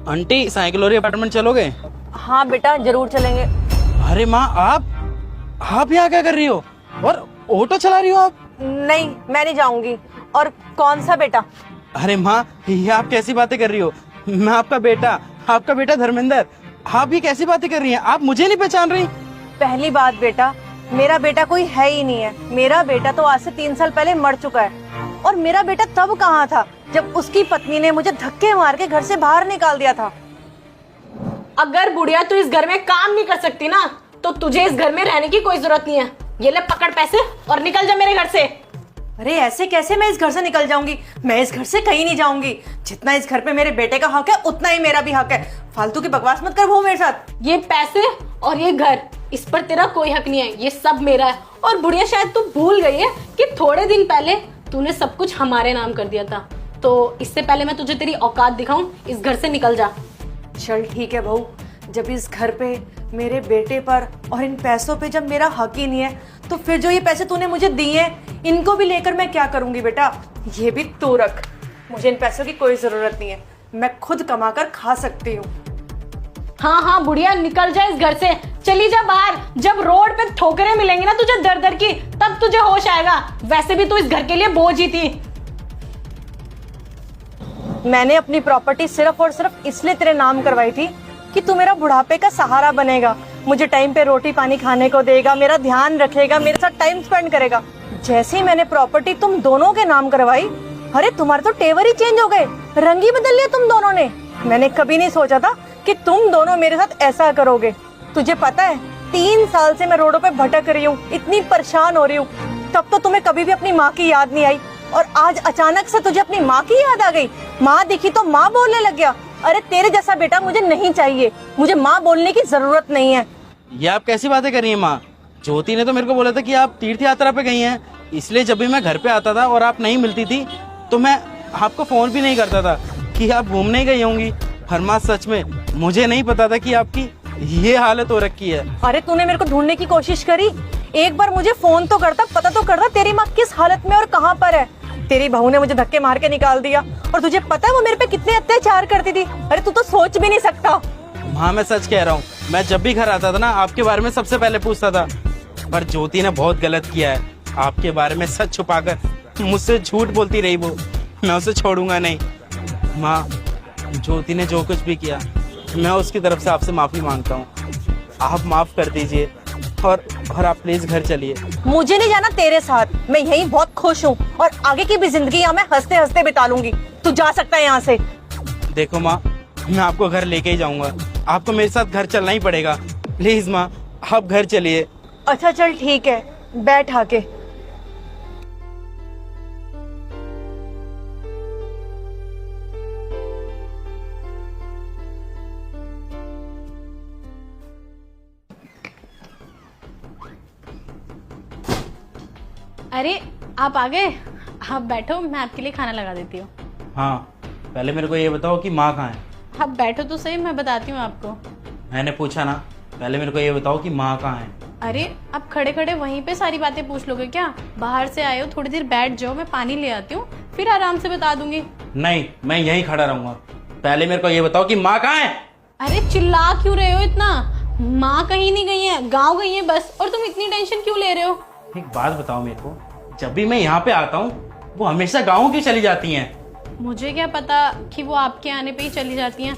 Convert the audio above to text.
Aunty साइकिलोरी apartment चलोगे? हाँ बेटा जरूर चलेंगे। अरे माँ, आप यहाँ क्या कर रही हो? और ऑटो चला रही हो आप? नहीं मैं नहीं जाऊंगी। और कौन सा बेटा? अरे माँ, ये आप कैसी बातें कर रही हो? मैं आपका बेटा धर्मेंद्र। आप ये कैसी बातें कर रही हैं? आप मुझे नहीं पहचान रही? पहली बात बेटा, मेरा बेटा कोई है ही नहीं है। मेरा बेटा तो आज से 3 साल पहले मर चुका है। और मेरा बेटा तब कहाँ था जब उसकी पत्नी ने मुझे धक्के मार के घर से बाहर निकाल दिया था। अगर बुढ़िया तू इस घर में काम नहीं कर सकती ना, तो तुझे इस घर में रहने की कोई जरूरत नहीं है। ये ले पकड़ पैसे और निकल जा मेरे घर से। अरे ऐसे कैसे मैं इस घर से निकल जाऊंगी? मैं इस घर से कहीं नहीं जाऊंगी। जितना इस घर पे मेरे बेटे का हक है उतना ही मेरा भी हक है। फालतू की बकवास मत कर वो मेरे साथ। ये पैसे और ये घर, इस पर तेरा कोई हक नहीं है। ये सब मेरा है। और बुढ़िया शायद तू भूल गई है कि थोड़े दिन पहले तूने सब कुछ हमारे नाम कर दिया था। तो इससे पहले मैं तुझे तेरी औकात दिखाऊं, इस घर से निकल जा। चल ठीक है बहू, जब इस घर पे मेरे बेटे पर और इन पैसों पे जब मेरा हक ही नहीं है, तो फिर जो ये पैसे तूने मुझे दिए इनको भी लेकर मैं क्या करूंगी बेटा? ये भी तू रख। मुझे इन पैसों की कोई जरूरत नहीं है। मैं खुद कमा कर खा सकती हूँ। हाँ हाँ बुढ़िया, निकल जा इस घर से। चली जा बाहर। जब रोड पे ठोकरें मिलेंगी ना तुझे दर दर की, तब तुझे होश आएगा। वैसे भी तू इस घर के लिए बोझ ही थी। मैंने अपनी प्रॉपर्टी सिर्फ और सिर्फ इसलिए तेरे नाम करवाई थी कि तू मेरा बुढ़ापे का सहारा बनेगा, मुझे टाइम पे रोटी पानी खाने को देगा, मेरा ध्यान रखेगा, मेरे साथ टाइम स्पेंड करेगा। जैसे ही मैंने प्रॉपर्टी तुम दोनों के नाम करवाई, अरे तुम्हारे तो तेवर ही चेंज हो गए, रंग ही बदल लिया तुम दोनों ने। मैंने कभी नहीं सोचा था कि तुम दोनों मेरे साथ ऐसा करोगे। तुझे पता है 3 साल से मैं रोडों पे भटक रही हूँ, इतनी परेशान हो रही हूँ। तब तो तुम्हें कभी भी अपनी माँ की याद नहीं आई, और आज अचानक से तुझे अपनी माँ की याद आ गई। माँ दिखी तो माँ बोलने लग गया। अरे तेरे जैसा बेटा मुझे नहीं चाहिए। मुझे माँ बोलने की जरूरत नहीं है। ये आप कैसी बातें कर रही हैं माँ? ज्योति ने तो मेरे को बोला था कि आप तीर्थ यात्रा पे गई हैं, इसलिए जब भी मैं घर पे आता था और आप नहीं मिलती थी तो मैं आपको फोन भी नहीं करता था कि आप घूमने गई होंगी। पर माँ सच में मुझे नहीं पता था कि आपकी ये हालत हो रखी है। अरे तूने मेरे को ढूंढने की कोशिश करी? एक बार मुझे फोन तो करता, पता तो करता तेरी माँ किस हालत में और कहाँ पर है। तेरी बहू ने मुझे धक्के मार के निकाल दिया, और तुझे पता है वो मेरे पे कितने अत्याचार करती थी। अरे तू तो सोच भी नहीं सकता। माँ मैं सच कह रहा हूँ, मैं जब भी घर आता था ना आपके बारे में सबसे पहले पूछता था। पर ज्योति ने बहुत गलत किया है, आपके बारे में सच छुपाकर मुझसे झूठ बोलती रही वो। मैं उसे छोड़ूंगा नहीं। माँ, ज्योति ने जो कुछ भी किया मैं उसकी तरफ से आपसे माफी मांगता हूँ। आप माफ कर दीजिए और आप प्लीज घर चलिए। मुझे नहीं जाना तेरे साथ, मैं यहीं बहुत खुश हूँ, और आगे की भी जिंदगी यहाँ मैं हंसते हंसते बिता लूंगी। तू जा सकता है यहाँ से। देखो माँ, मैं आपको घर लेके ही जाऊंगा। आपको मेरे साथ घर चलना ही पड़ेगा। प्लीज माँ, आप घर चलिए। अच्छा चल ठीक है, बैठ आके। अरे आप आ गए? आप बैठो, मैं आपके लिए खाना लगा देती हूँ। हाँ, पहले मेरे को ये बताओ कि माँ कहाँ है? आप बैठो तो सही, मैं बताती हूँ आपको। मैंने पूछा ना, पहले मेरे को ये बताओ कि माँ कहाँ है? अरे आप खड़े खड़े वहीं पे सारी बातें पूछ लोगे क्या? बाहर से आए हो, थोड़ी देर बैठ जाओ, मैं पानी ले आती हूँ, फिर आराम से बता दूंगी। नहीं, मैं यहीं खड़ा रहूंगा। पहले मेरे को ये बताओ कि माँ कहाँ है? अरे चिल्ला क्यों रहे हो इतना? माँ कहीं नहीं गई है, गाँव गई है बस। और तुम इतनी टेंशन क्यों ले रहे हो? एक बात बताओ मेरे को, जब भी मैं यहाँ पे आता हूँ वो हमेशा गाँव क्यों चली जाती हैं? मुझे क्या पता कि वो आपके आने पे ही चली जाती हैं।